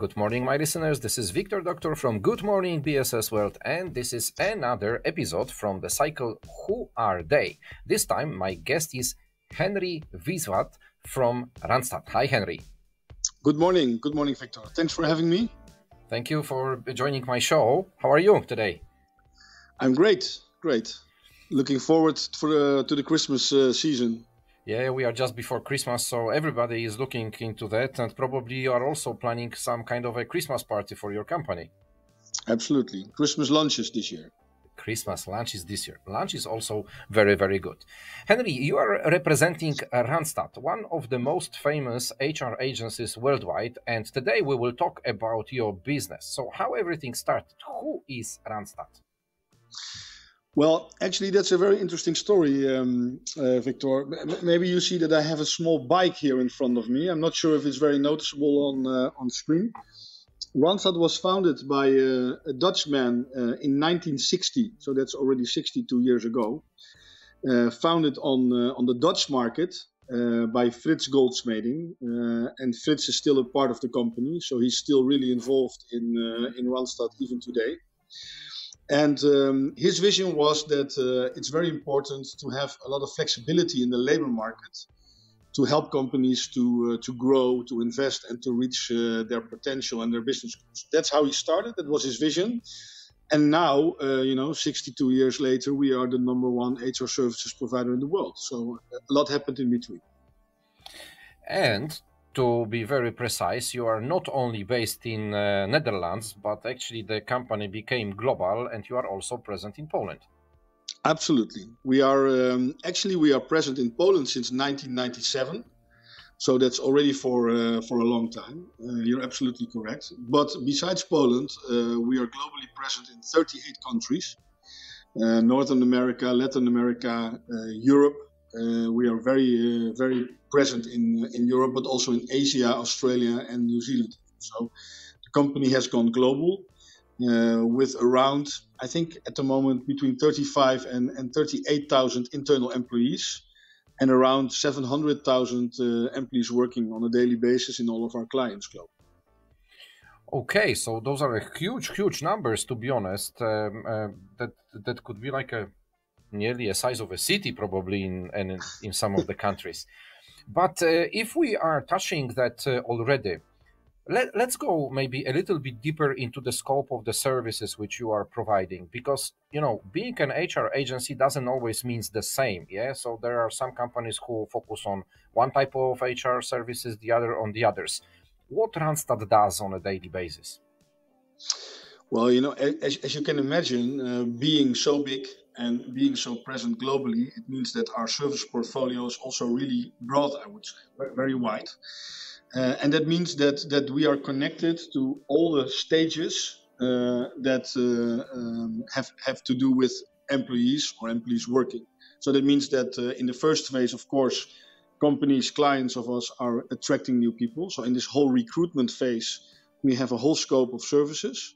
Good morning, my listeners. This is Wiktor Doctor from Good Morning BSS World, and this is another episode from the cycle Who Are They? This time, my guest is Henri Viswat from Randstad. Hi, Henri. Good morning. Good morning, Victor. Thanks for having me. Thank you for joining my show. How are you today? I'm great. Great. Looking forward to the Christmas season. Yeah, we are just before Christmas, so everybody is looking into that, and probably you are also planning some kind of a Christmas party for your company. Absolutely. Christmas lunches this year. Christmas lunches this year. Lunch is also very, very good. Henri, you are representing Randstad, one of the most famous HR agencies worldwide, and today we will talk about your business. So how everything started. Who is Randstad? Well, actually, that's a very interesting story, Victor. Maybe you see that I have a small bike here in front of me. I'm not sure if it's very noticeable on screen. Randstad was founded by a Dutchman in 1960, so that's already 62 years ago. Founded on the Dutch market by Frits Goldsmeding, and Frits is still a part of the company, so he's still really involved in Randstad even today. And his vision was that it's very important to have a lot of flexibility in the labor market to help companies to grow, to invest, and to reach their potential and their business goals. That's how he started. That was his vision. And now, 62 years later, we are the number one HR services provider in the world. So a lot happened in between. And to be very precise, you are not only based in Netherlands, but actually the company became global, and you are also present in Poland. Absolutely. We are present in Poland since 1997. So that's already for a long time. You're absolutely correct. But besides Poland, we are globally present in 38 countries. Northern America, Latin America, Europe. We are very present in Europe, but also in Asia, Australia, and New Zealand. So the company has gone global with around, I think at the moment, between 35 and 38,000 internal employees and around 700,000 employees working on a daily basis in all of our clients globally. Okay, so those are huge numbers, to be honest. That could be like nearly a size of a city, probably in some of the countries. But if we are touching that already, let's go maybe a little bit deeper into the scope of the services which you are providing, because being an HR agency doesn't always mean the same. Yeah, so there are some companies who focus on one type of HR services, the other on the others. What Randstad does on a daily basis? Well, as you can imagine, being so big and being so present globally, it means that our service portfolio is also really broad, I would say, very wide. And that means that we are connected to all the stages that have to do with employees or employees working. So that means that in the first phase, of course, companies, clients of us are attracting new people. So in this whole recruitment phase, we have a whole scope of services,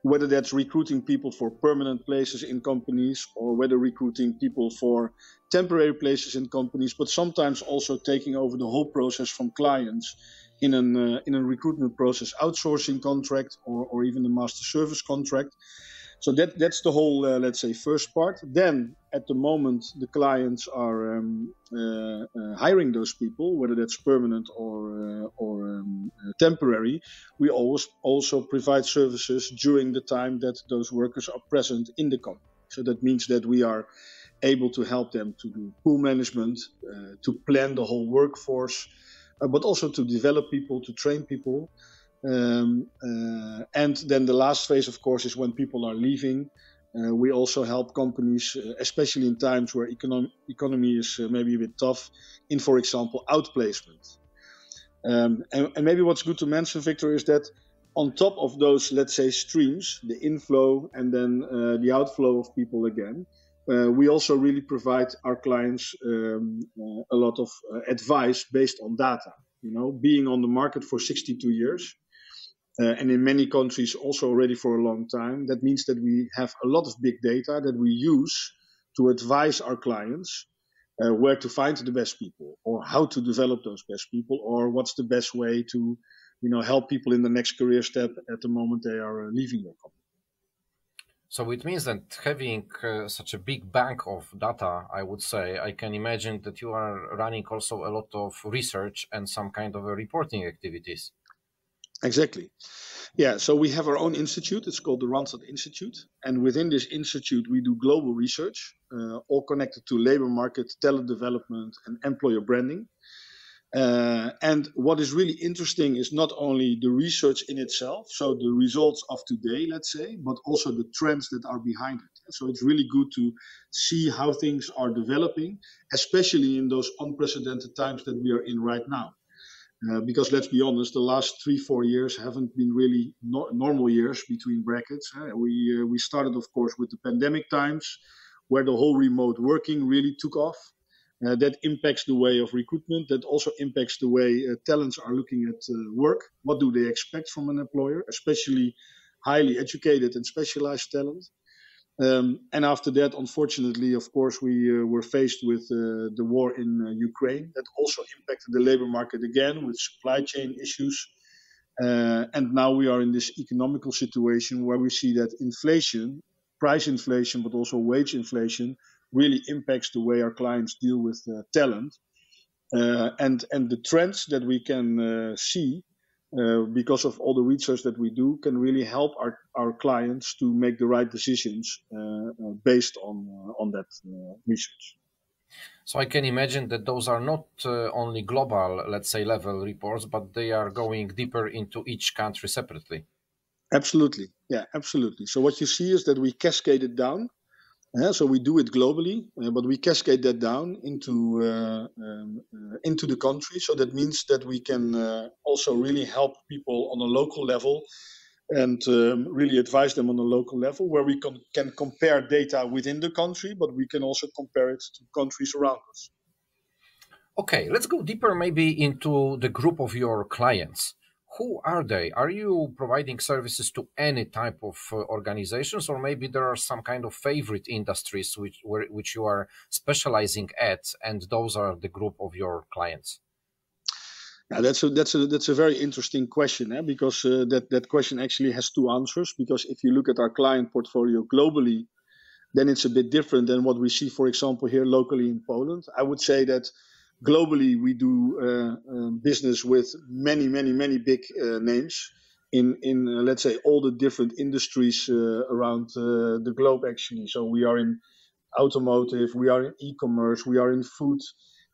whether that's recruiting people for permanent places in companies or whether recruiting people for temporary places in companies, but sometimes also taking over the whole process from clients in a recruitment process outsourcing contract or even a master service contract. So that's the whole, let's say, first part. Then at the moment, the clients are hiring those people, whether that's permanent or temporary. We always also provide services during the time that those workers are present in the company. So that means that we are able to help them to do pool management, to plan the whole workforce, but also to develop people, to train people. And then the last phase, of course, is when people are leaving. We also help companies, especially in times where economy is maybe a bit tough, in, for example, outplacement. And maybe what's good to mention, Victor, is that on top of those, let's say, streams, the inflow and then the outflow of people again, we also really provide our clients a lot of advice based on data. Being on the market for 62 years, and in many countries also already for a long time, that means that we have a lot of big data that we use to advise our clients where to find the best people or how to develop those best people or what's the best way to help people in the next career step at the moment they are leaving their company. So it means that having such a big bank of data, I would say, I can imagine that you are running also a lot of research and some kind of reporting activities. Exactly. Yeah, so we have our own institute. It's called the Randstad Institute. And within this institute, we do global research, all connected to labor market, talent development, and employer branding. And what is really interesting is not only the research in itself, so the results of today, let's say, but also the trends that are behind it. So it's really good to see how things are developing, especially in those unprecedented times that we are in right now. Because let's be honest, the last 3-4 years haven't been really normal years between brackets. We started, of course, with the pandemic times, where the whole remote working really took off. That impacts the way of recruitment. That also impacts the way talents are looking at work. What do they expect from an employer, especially highly educated and specialized talent? And after that, unfortunately, of course, we were faced with the war in Ukraine. That also impacted the labor market again with supply chain issues. And now we are in this economical situation where we see that inflation, price inflation, but also wage inflation, really impacts the way our clients deal with talent. And the trends that we can see because of all the research that we do, can really help our clients to make the right decisions based on that research. So I can imagine that those are not only global, let's say, level reports, but they are going deeper into each country separately. Absolutely. Yeah, absolutely. So what you see is that we cascade it down. So we do it globally, but we cascade that down into the country. So that means that we can also really help people on a local level and really advise them on a local level, where we can compare data within the country, but we can also compare it to countries around us. Okay, let's go deeper maybe into the group of your clients. Who are they? Are you providing services to any type of organizations, or maybe there are some kind of favorite industries which you are specializing at, and those are the group of your clients? Now that's a very interesting question, because that question actually has two answers. Because if you look at our client portfolio globally, then it's a bit different than what we see, for example, here locally in Poland. I would say that globally we do business with many big names in let's say all the different industries around the globe actually. So we are in automotive, we are in e-commerce, we are in food,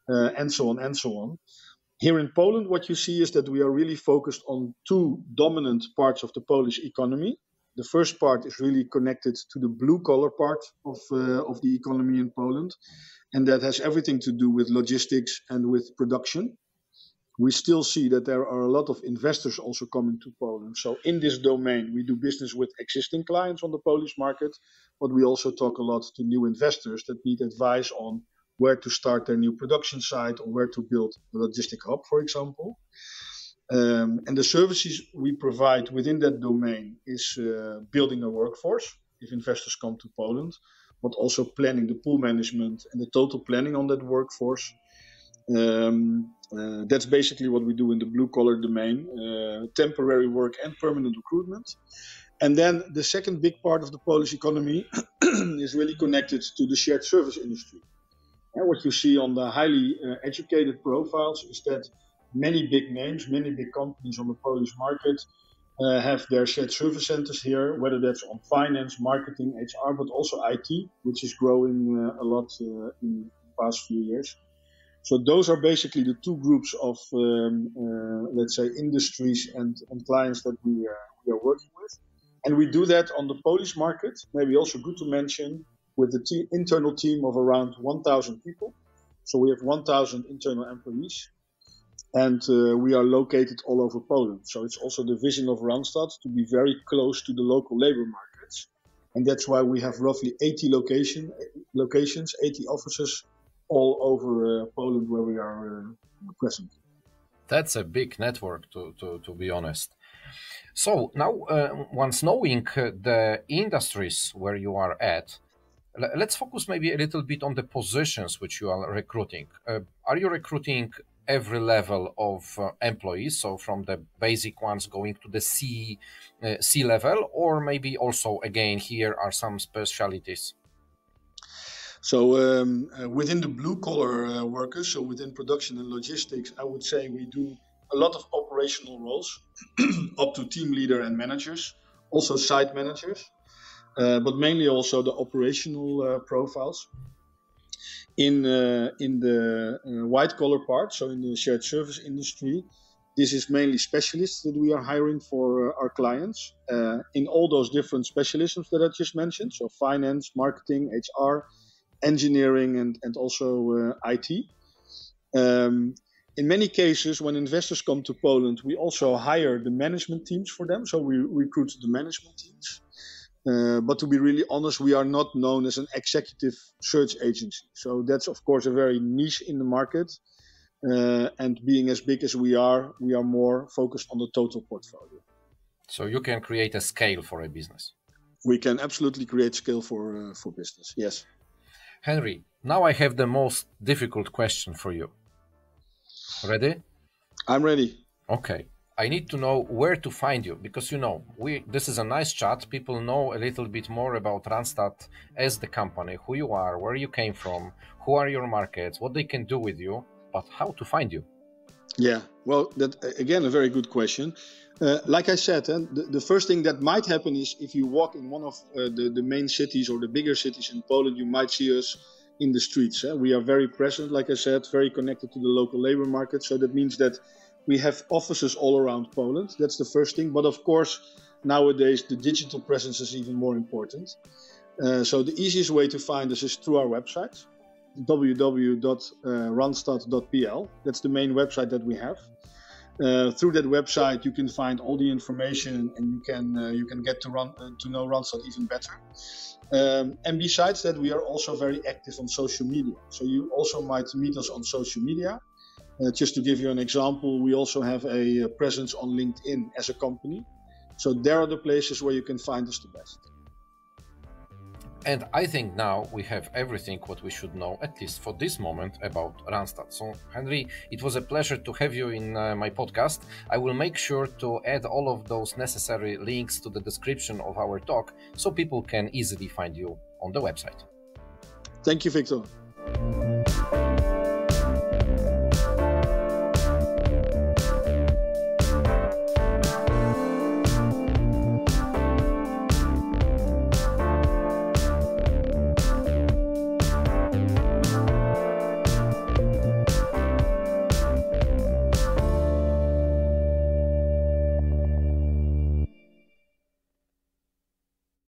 and so on and so on. Here in Poland, what you see is that we are really focused on two dominant parts of the Polish economy. The first part is really connected to the blue-collar part of the economy in Poland, and that has everything to do with logistics and with production. We still see that there are a lot of investors also coming to Poland. So in this domain, we do business with existing clients on the Polish market, but we also talk a lot to new investors that need advice on where to start their new production site or where to build a logistic hub, for example. And the services we provide within that domain is building a workforce if investors come to Poland, but also planning the pool management and the total planning on that workforce. That's basically what we do in the blue-collar domain, temporary work and permanent recruitment. And then the second big part of the Polish economy is really connected to the shared service industry. And what you see on the highly educated profiles is that many big names, many big companies on the Polish market have their shared service centers here, whether that's on finance, marketing, HR, but also IT, which is growing a lot in the past few years. So those are basically the two groups of, let's say, industries and clients that we are working with. And we do that on the Polish market, maybe also good to mention, with the internal team of around 1,000 people. So we have 1,000 internal employees, and we are located all over Poland. So it's also the vision of Randstad to be very close to the local labor markets. And that's why we have roughly 80 locations, 80 offices all over Poland where we are present. That's a big network, to be honest. So now, once knowing the industries where you are at, let's focus maybe a little bit on the positions which you are recruiting. Are you recruiting every level of employees, so from the basic ones going to the C level, or maybe also again here are some specialties? So within the blue collar workers, so within production and logistics, I would say we do a lot of operational roles up to team leader and managers, also site managers, but mainly also the operational profiles. In the white collar part, so in the shared service industry, this is mainly specialists that we are hiring for our clients in all those different specialisms that I just mentioned. So finance, marketing, HR, engineering, and also IT. In many cases, when investors come to Poland, we also hire the management teams for them. So we recruit the management teams. But to be really honest, we are not known as an executive search agency. So that's, of course, a very niche in the market. And being as big as we are more focused on the total portfolio. So you can create a scale for a business. We can absolutely create scale for business, yes. Henri, now I have the most difficult question for you. Ready? I'm ready. Okay. I need to know where to find you, because this is a nice chat. People know a little bit more about Randstad as the company, who you are, where you came from, who are your markets, what they can do with you, but how to find you? Yeah, well, that again, a very good question. Like I said, the first thing that might happen is if you walk in one of the main cities or the bigger cities in Poland, you might see us in the streets. We are very present, like I said, very connected to the local labor market. So that means that we have offices all around Poland. That's the first thing. But of course, nowadays, the digital presence is even more important. So the easiest way to find us is through our website, www.randstad.pl. That's the main website that we have. Through that website, you can find all the information, and you can get to know Randstad even better. And besides that, we are also very active on social media. So you also might meet us on social media. Just to give you an example, we also have a presence on LinkedIn as a company. So there are the places where you can find us the best. And I think now we have everything what we should know, at least for this moment, about Randstad. So, Henri, it was a pleasure to have you in my podcast. I will make sure to add all of those necessary links to the description of our talk so people can easily find you on the website. Thank you, Wiktor.